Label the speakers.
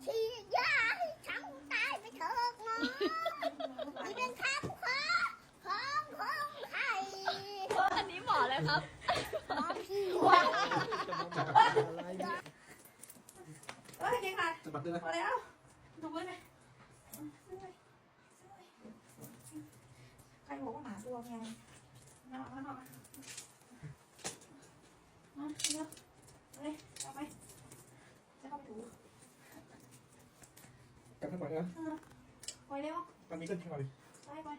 Speaker 1: ฉีดยาให้ฉันตายไปเถิดนะนี่เป็นคำขอของใคร
Speaker 2: อันนี้หมอเลยครับ
Speaker 1: หมอพี่
Speaker 3: เก่งค่ะ
Speaker 4: สะบัดด้วยนะ
Speaker 3: พอแล้วดูไว้เลยใครบอกว่าหมาตัวไงมาเร็วเลยเอาไปจะเข้าไปถู
Speaker 4: กลับข้างหลังนะ
Speaker 3: ไปเร็ว
Speaker 4: ตอนนี้ก็ทิ้งเอาไป
Speaker 3: ไป